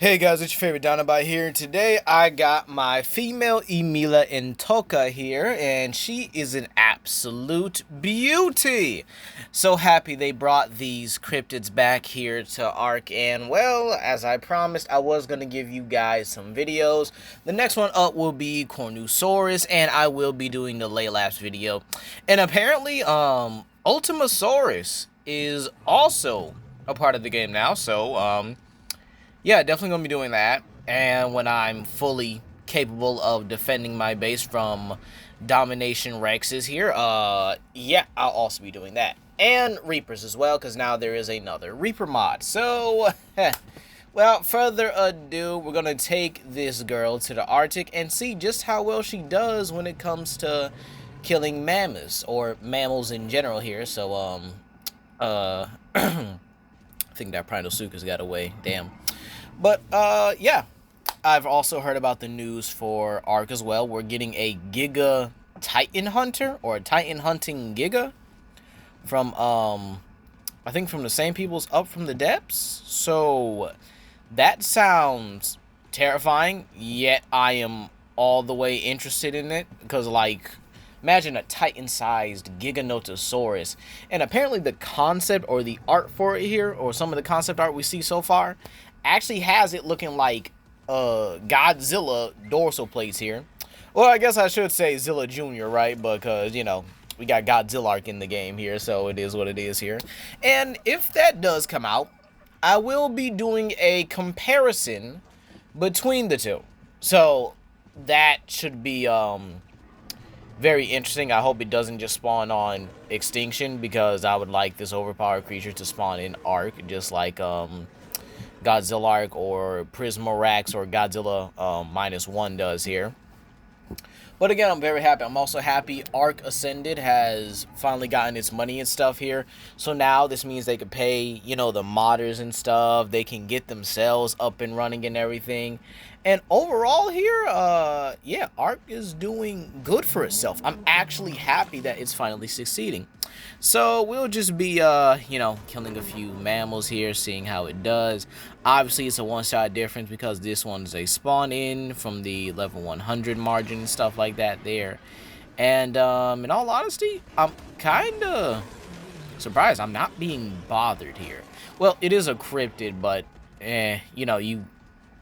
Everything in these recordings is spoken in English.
Hey guys, it's your favorite Donabite here. Today I got my female Emela in Toka here, and she is an absolute beauty. So happy they brought these cryptids back here to Ark, and well, as I promised, I was going to give you guys some videos. The next one up will be Cornusaurus, and I will be doing the Laylapse video. And apparently, Ultimasaurus is also a part of the game now, so, yeah, definitely gonna be doing that. And when I'm fully capable of defending my base from Domination Rexes here, yeah, I'll also be doing that. And Reapers as well, because now there is another Reaper mod. So, without further ado, we're gonna take this girl to the Arctic and see just how well she does when it comes to killing mammoths, or mammals in general here. So, I think that Prandosuka's got away, damn. But, yeah, I've also heard about the news for Ark as well. We're getting a Giga Titan Hunter, or a Titan Hunting Giga, from, I think from the same people's Up from the Depths. So, that sounds terrifying, yet I am all the way interested in it, because, like, imagine a Titan-sized Giganotosaurus. And apparently the concept or the art for it here, or some of the concept art we see so far, actually has it looking like Godzilla dorsal plates here. Well, I guess I should say Zilla Jr., right? Because, you know, we got Godzilla Arc in the game here, so it is what it is here. And if that does come out, I will be doing a comparison between the two. So that should be very interesting. I hope it doesn't just spawn on Extinction, because I would like this overpowered creature to spawn in Arc, just like Godzilla Arc or Prismorax or Godzilla -1 does here. But again, I'm very happy. I'm also happy Ark Ascended has finally gotten its money and stuff here. So now this means they could pay, you know, the modders and stuff. They can get themselves up and running and everything. And overall here, yeah, Ark is doing good for itself. I'm actually happy that it's finally succeeding. So we'll just be, you know, killing a few mammals here, seeing how it does. Obviously, it's a one-shot difference because this one's a spawn-in from the level 100 margin and stuff like that there. And in all honesty, I'm kind of surprised I'm not being bothered here. Well, it is a cryptid, but, you know, you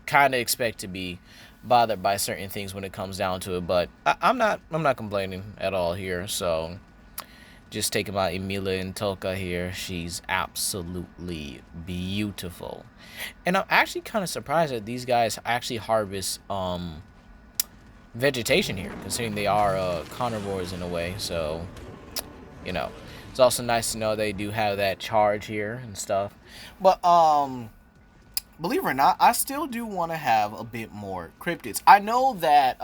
kind of expect to be bothered by certain things when it comes down to it. But I'm not complaining at all here, so just taking my Emela and Toka here. She's absolutely beautiful. And I'm actually kind of surprised that these guys actually harvest vegetation here, considering they are carnivores in a way. So, you know, it's also nice to know they do have that charge here and stuff. But, believe it or not, I still do want to have a bit more cryptids. I know that,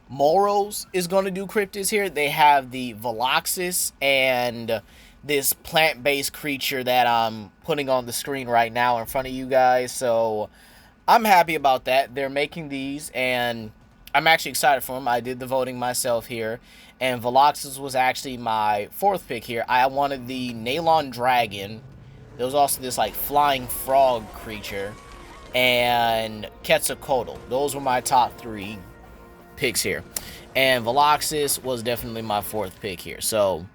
Moros is going to do cryptids here. They have the Veloxis and this plant-based creature that I'm putting on the screen right now in front of you guys. So I'm happy about that. They're making these, and I'm actually excited for them. I did the voting myself here, and Veloxis was actually my fourth pick here. I wanted the Nylon Dragon. There was also this, like, flying frog creature, and Quetzalcoatl. Those were my top three picks here, and Veloxis was definitely my fourth pick here. So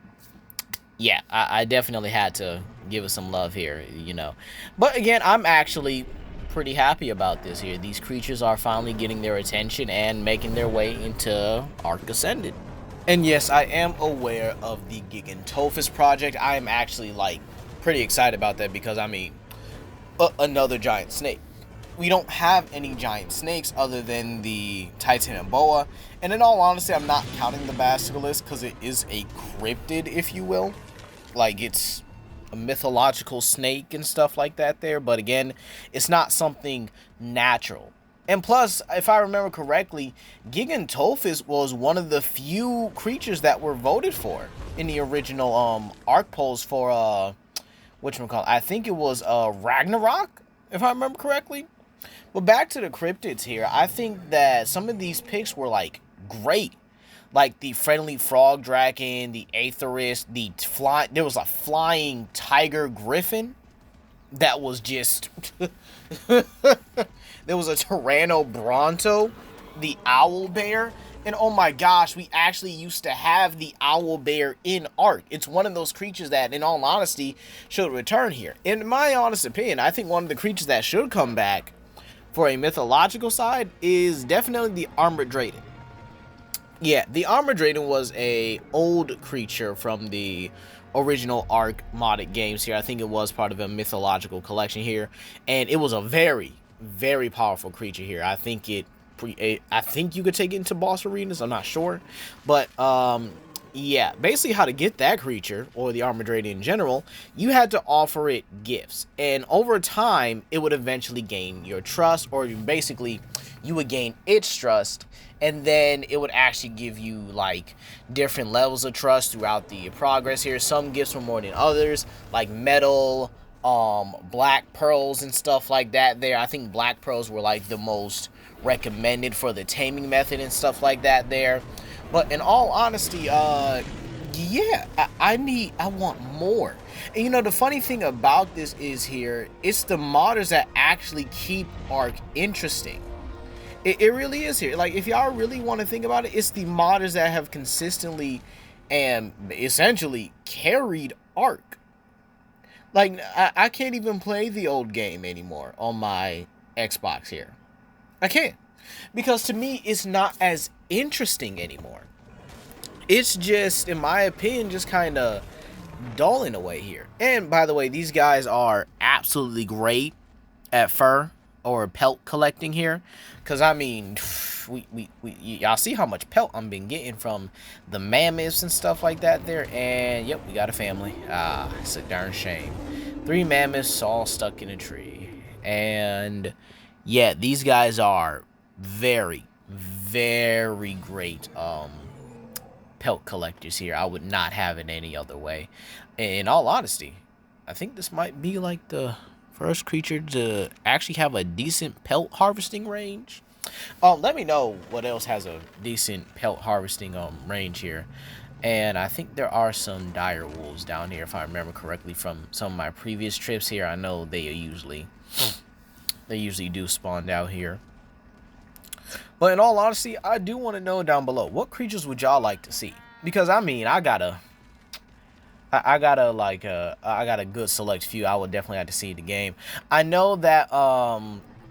yeah, I definitely had to give it some love here, you know. But again, I'm actually pretty happy about this here. These creatures are finally getting their attention and making their way into Ark Ascended. And yes, I am aware of the Gigantophis project. I am actually, like, pretty excited about that because, I mean, another giant snake. We don't have any giant snakes other than the Titan Boa. And in all honesty, I'm not counting the Basilisk because it is a cryptid, if you will. Like, it's a mythological snake and stuff like that there. But again, it's not something natural. And plus, if I remember correctly, Gigantophis was one of the few creatures that were voted for in the original Ark polls for, whatchamacallit, I think it was Ragnarok, if I remember correctly. But back to the cryptids here, I think that some of these picks were, like, great. Like the friendly frog dragon, the Aetherist, there was a flying tiger griffin. that was just there was a Tyranno Bronto, the owl bear, and oh my gosh, we actually used to have the owl bear in Ark. It's one of those creatures that, in all honesty, should return here. In my honest opinion, I think one of the creatures that should come back for a mythological side is definitely the Armored Draden. Yeah, the Armored Draden was a old creature from the original Ark modded games here. I think it was part of a mythological collection here, and it was a very, very powerful creature here. I think I think you could take it into boss arenas. I'm not sure, but yeah, basically how to get that creature, or the Armored Draden in general, you had to offer it gifts, and over time it would eventually gain your trust, or basically you would gain its trust, and then it would actually give you like different levels of trust throughout the progress here. Some gifts were more than others, like metal, black pearls and stuff like that there. I think black pearls were like the most recommended for the taming method and stuff like that there. But in all honesty, yeah, I want more. And you know, the funny thing about this is here, it's the modders that actually keep Ark interesting. It really is here. Like, if y'all really want to think about it, it's the modders that have consistently and essentially carried Ark. Like, I can't even play the old game anymore on my Xbox here. I can't. Because to me, it's not as interesting anymore. It's just, in my opinion, just kind of dull in a way here. And by the way, these guys are absolutely great at fur or pelt collecting here. Because, I mean, y'all see how much pelt I've been getting from the mammoths and stuff like that there. And, yep, we got a family. Ah, it's a darn shame. 3 mammoths all stuck in a tree. And, yeah, these guys are very, very great pelt collectors here. I would not have it any other way. In all honesty, I think this might be like the first creature to actually have a decent pelt harvesting range. Let me know what else has a decent pelt harvesting range here. And I think there are some dire wolves down here, if I remember correctly from some of my previous trips here. I know they usually do spawn down here. But in all honesty, I do want to know down below, what creatures would y'all like to see? Because I mean, I got a good select few I would definitely like to see in the game. I know that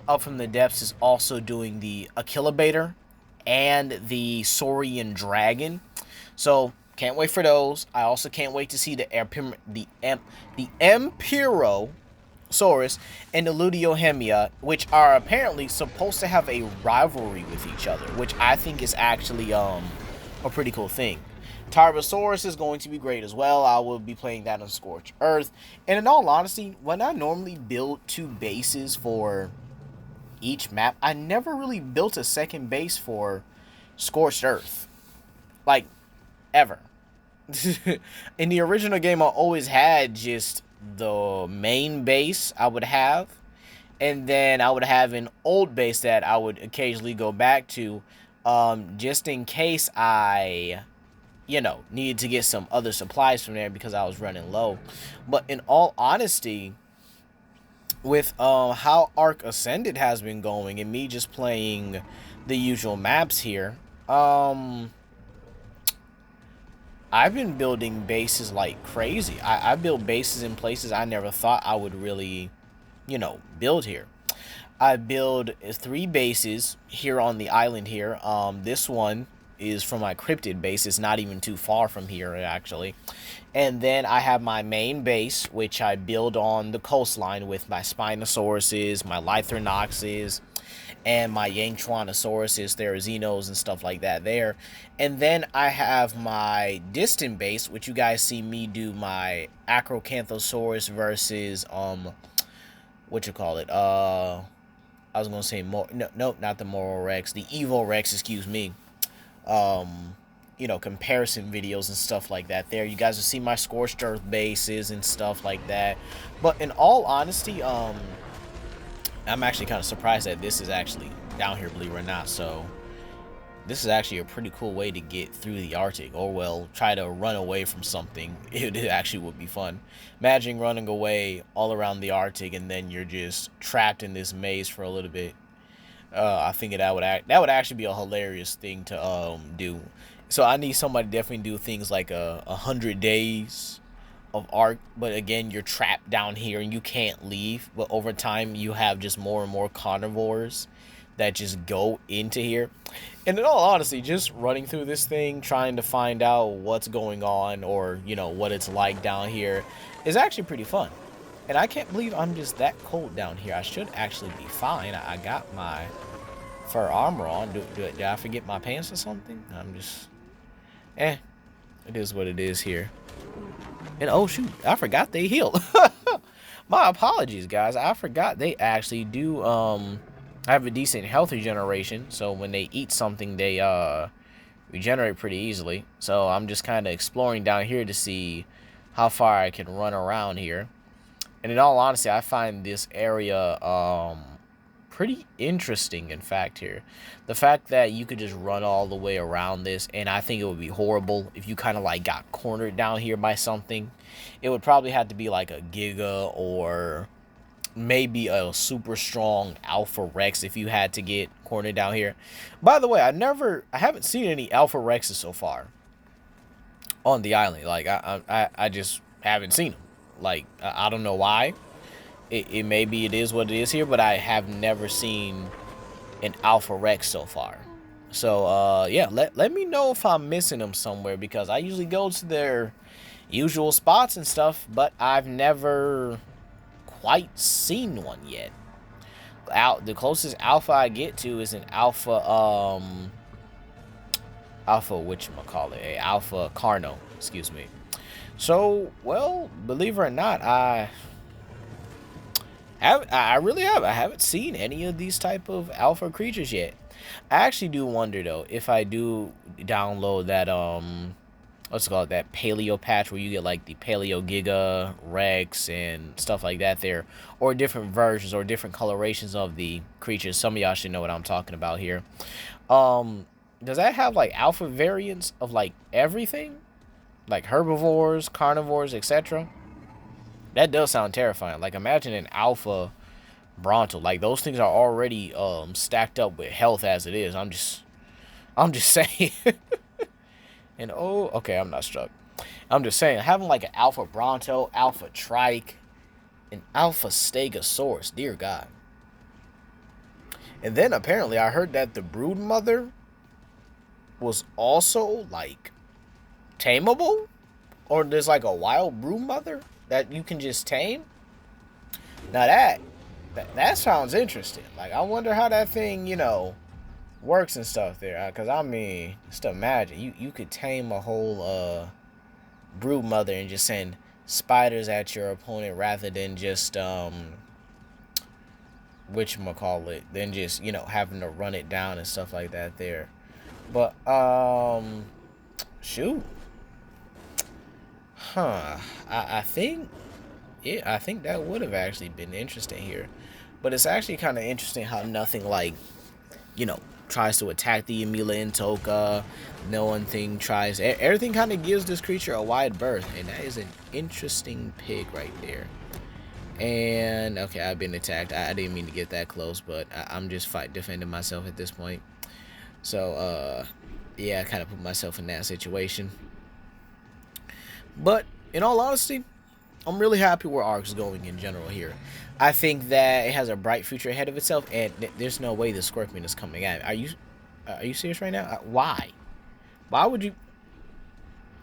Up from the Depths is also doing the Achillibator and the Saurian Dragon. So can't wait for those. I also can't wait to see the Emperosaurus and the Ludiohemia, which are apparently supposed to have a rivalry with each other, which I think is actually a pretty cool thing. Tarbosaurus is going to be great as well. I will be playing that on Scorched Earth. And in all honesty, when I normally build 2 bases for each map, I never really built a second base for Scorched Earth. Like, ever. In the original game, I always had just the main base I would have, and then I would have an old base that I would occasionally go back to, just in case I, you know, needed to get some other supplies from there because I was running low. But in all honesty, with how Ark Ascended has been going and me just playing the usual maps here, I've been building bases like crazy. I build bases in places I never thought I would really, you know, build here. I build 3 bases here on the island here. This one is from my cryptid base. It's not even too far from here, actually. And then I have my main base, which I build on the coastline with my Spinosauruses, my Lythronoxes, and my Yangtruanosauruses, Therazinos, and stuff like that there. And then I have my distant base, which you guys see me do my Acrocanthosaurus versus, what you call it? I was going to say, no, not the Moral Rex, the Evo Rex, excuse me. You know, comparison videos and stuff like that there. You guys will see my Scorched Earth bases and stuff like that. But in all honesty, I'm actually kind of surprised that this is actually down here, believe it or not. So this is actually a pretty cool way to get through the Arctic, or well, try to run away from something. It actually would be fun. Imagine running away all around the Arctic and then you're just trapped in this maze for a little bit. I think that would actually be a hilarious thing to do. So I need somebody to definitely do things like 100 days of arc, but again, you're trapped down here and you can't leave. But over time, you have just more and more carnivores that just go into here. And in all honesty, just running through this thing, trying to find out what's going on, or what it's like down here, is actually pretty fun. And I can't believe I'm just that cold down here. I should actually be fine. I got my fur armor on. Did I forget my pants or something? I'm just... it is what it is here. And oh shoot, I forgot they heal. My apologies, guys. I forgot they actually do have a decent health regeneration. So when they eat something, they regenerate pretty easily. So I'm just kind of exploring down here to see how far I can run around here. And in all honesty, I find this area pretty interesting, in fact, here. The fact that you could just run all the way around this, and I think it would be horrible if you kind of like got cornered down here by something. It would probably have to be like a Giga or maybe a super strong Alpha Rex if you had to get cornered down here. By the way, I haven't seen any Alpha Rexes so far on the island. Like, I just haven't seen them. Like, I don't know why. It maybe it is what it is here, but I have never seen an Alpha Rex so far. So, yeah, let me know if I'm missing them somewhere, because I usually go to their usual spots and stuff, but I've never quite seen one yet. The closest Alpha I get to is an Alpha, whatchamacallit, a Alpha Carno, excuse me. So, well, believe it or not, I haven't seen any of these type of alpha creatures yet. I actually do wonder though, if I do download that that paleo patch where you get like the paleo Giga Rex and stuff like that there, or different versions or different colorations of the creatures. Some of y'all should know what I'm talking about here. Does that have like alpha variants of like everything? Like herbivores, carnivores, etc. That does sound terrifying. Like, imagine an alpha Bronto. Like, those things are already stacked up with health as it is. I'm just saying. And oh, okay, I'm not struck. I'm just saying, having like an alpha Bronto, alpha Trike, an alpha Stegosaurus, dear God. And then apparently I heard that the brood mother was also like tameable, or there's like a wild brood mother that you can just tame. Now that sounds interesting. Like, I wonder how that thing, works and stuff there. Because I mean, just imagine you could tame a whole brood mother and just send spiders at your opponent rather than just whatchamacallit, than just having to run it down and stuff like that there. But shoot. I think that would have actually been interesting here. But it's actually kind of interesting how nothing like, tries to attack the Emela and Toka. No one thing tries. Everything kind of gives this creature a wide berth. And that is an interesting pig right there. And, okay, I've been attacked. I didn't mean to get that close, but I'm just defending myself at this point. So, yeah, I kind of put myself in that situation. But in all honesty, I'm really happy where Ark's going in general here. I think that it has a bright future ahead of itself, and there's no way the Scorpion is coming at it. Are you serious right now? Why? Why would you?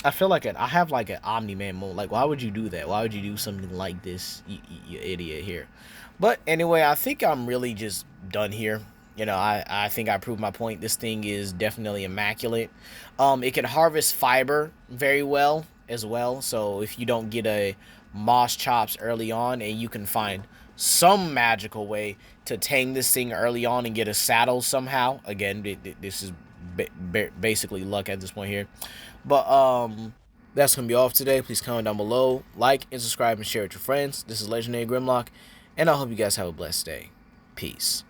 I feel like I have like an Omni-Man moment. Like, why would you do that? Why would you do something like this, you idiot here? But anyway, I think I'm really just done here. I think I proved my point. This thing is definitely immaculate. It can harvest fiber very well as well. So if you don't get a Moss Chops early on, and you can find some magical way to tame this thing early on and get a saddle somehow. Again, this is basically luck at this point here. But that's going to be all for today. Please comment down below, like and subscribe and share with your friends. This is Legendary Grimlock, and I hope you guys have a blessed day. Peace.